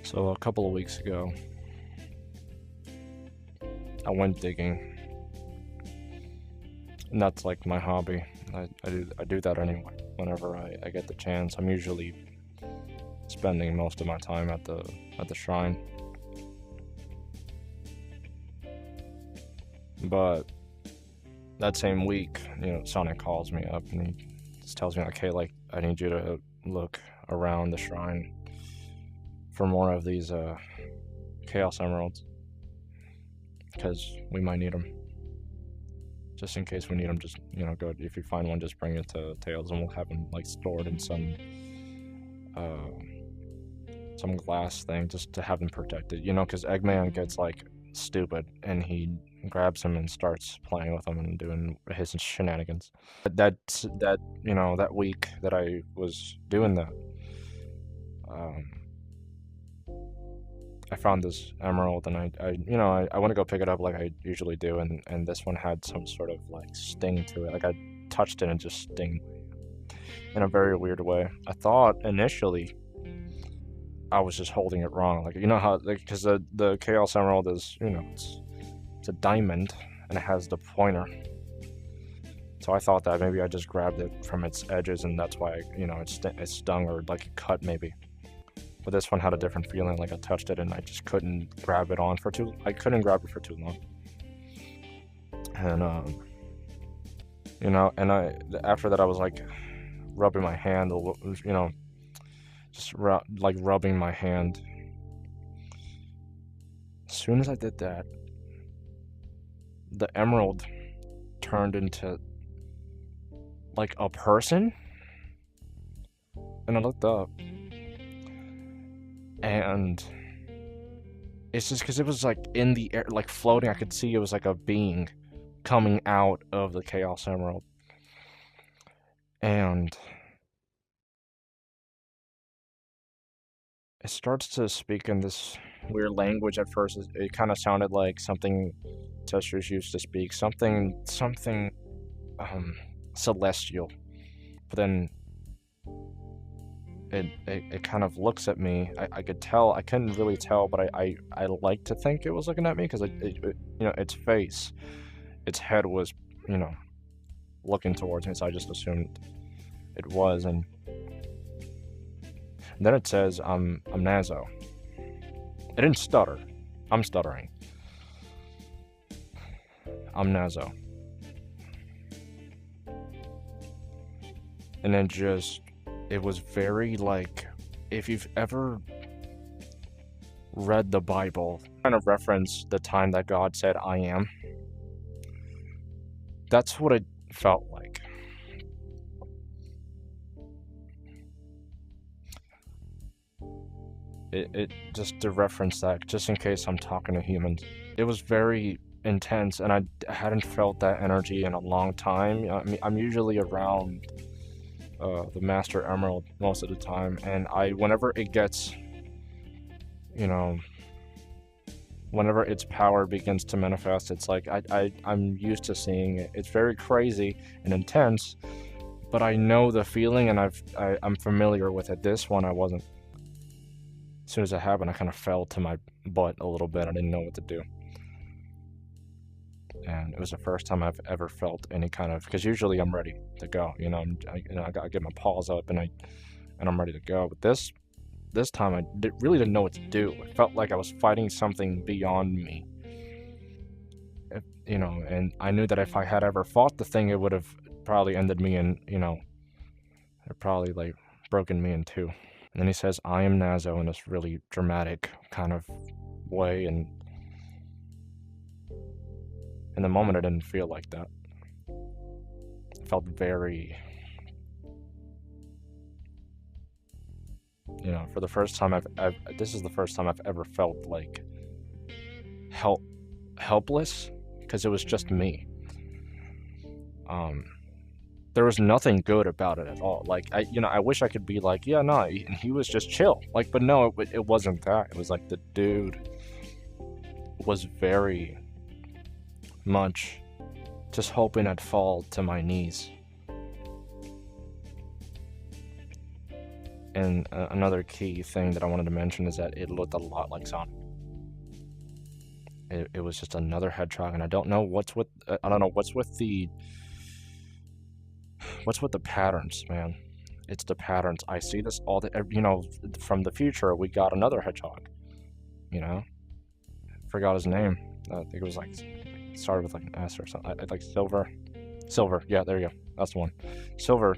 So a couple of weeks ago, I went digging, and that's like my hobby. I do that anyway. Whenever I get the chance, I'm usually spending most of my time at the shrine. But that same week, Sonic calls me up and he just tells me like, "Hey, like I need you to look around the shrine for more of these Chaos Emeralds, because we might need them. Just in case we need them, just go. If you find one, just bring it to Tails, and we'll have them like stored in some glass thing, just to have them protected. Because Eggman gets like stupid, and he grabs him and starts playing with him and doing his shenanigans. That week that I was doing that, um, I found this emerald, and I want to go pick it up like I usually do, and this one had some sort of like sting to it. Like I touched it and just sting in a very weird way. I thought initially I was just holding it wrong. Like how, like, because the Chaos Emerald is, it's a diamond and it has the pointer. So I thought that maybe I just grabbed it from its edges and that's why it stung or like it cut maybe. But this one had a different feeling. Like I touched it and I just couldn't grab it on for too. I couldn't grab it for too long. And and after that I was like rubbing my hand, like rubbing my hand. As soon as I did that, the emerald turned into like a person, and I looked up, and it's just because it was like in the air, like floating. I could see it was like a being coming out of the Chaos Emerald, and it starts to speak in this weird language. At first it kind of sounded like something Testers used to speak, something celestial. But then it kind of looks at me. I could tell, I couldn't really tell, but I like to think it was looking at me, because its face, its head was looking towards me, so I just assumed it was. And then it says, I'm Nazo. It didn't stutter. I'm stuttering. I'm Nazo. And then it was very like, if you've ever read the Bible, kind of reference the time that God said, "I am." That's what it felt like. It just to reference that, just in case I'm talking to humans. It was very intense, and I hadn't felt that energy in a long time. I mean, I'm usually around the Master Emerald most of the time, and whenever it gets, whenever its power begins to manifest, it's like I'm used to seeing it. It's very crazy and intense, but I know the feeling, and I'm familiar with it. This one I wasn't. As soon as it happened, I kind of fell to my butt a little bit. I didn't know what to do. And it was the first time I've ever felt any kind of, because usually I'm ready to go. I gotta get my paws up, and I'm ready to go. But this time really didn't know what to do. It felt like I was fighting something beyond me. And I knew that if I had ever fought the thing, it would have probably ended me in, it probably like broken me in two. And then he says, "I am Nazo," in this really dramatic kind of way, and in the moment, it didn't feel like that. It felt very, for the first time this is the first time I've ever felt like helpless, because it was just me. There was nothing good about it at all. Like I wish I could be like, yeah, no, he was just chill. Like, but no, it wasn't that. It was like the dude was very much just hoping I'd fall to my knees. And another key thing that I wanted to mention is that it looked a lot like Sonic. It was just another hedgehog, and I don't know what's with I don't know what's with the patterns, man. It's the patterns. I see this all the from the future. We got another hedgehog. You know, forgot his name. I think it was like started with like an S or something. Like Silver. Silver. Yeah, there you go. That's the one. Silver.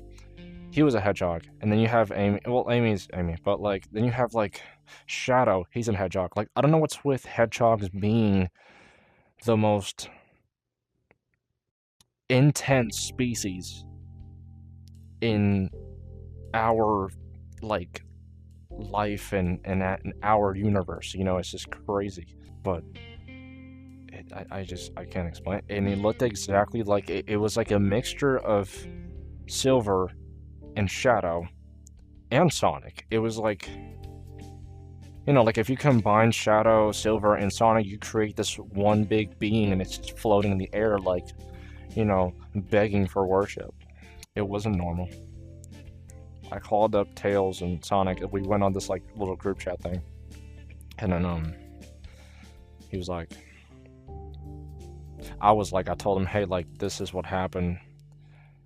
He was a hedgehog, and then you have Amy. Well, Amy's Amy, but like then you have like Shadow. He's a hedgehog. Like I don't know what's with hedgehogs being the most intense species in our like life and in our universe. It's just crazy. But I can't explain it. And it looked exactly like it was like a mixture of Silver and Shadow and Sonic. It was like, like if you combine Shadow, Silver, and Sonic, you create this one big being, and it's just floating in the air like, begging for worship. It wasn't normal. I called up Tails and Sonic. We went on this like little group chat thing, and then he was like, I told him, hey, like this is what happened.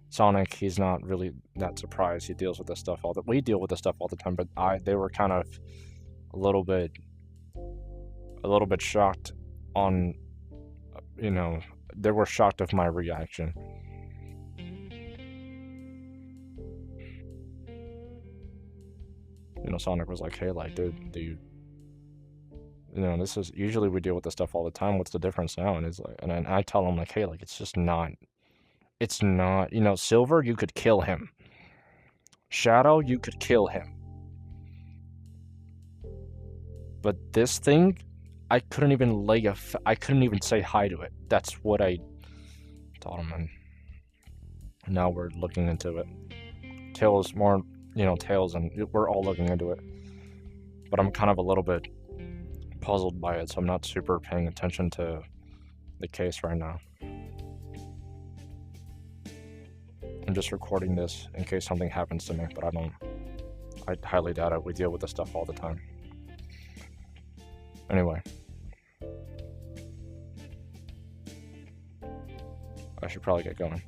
Sonic, he's not really that surprised. He deals with this stuff we deal with this stuff all the time, but they were kind of a little bit shocked on, they were shocked of my reaction. Sonic was like, hey, like, dude, this is, usually we deal with this stuff all the time. What's the difference now? And it's like, and I tell him like, hey, like, it's not, Silver, you could kill him. Shadow, you could kill him. But this thing, I couldn't even I couldn't even say hi to it. That's what I told him, and now we're looking into it. Tails more, Tails, and we're all looking into it. But I'm kind of a little bit puzzled by it, so I'm not super paying attention to the case right now. I'm just recording this in case something happens to me, but I highly doubt it. We deal with this stuff all the time. Anyway. I should probably get going.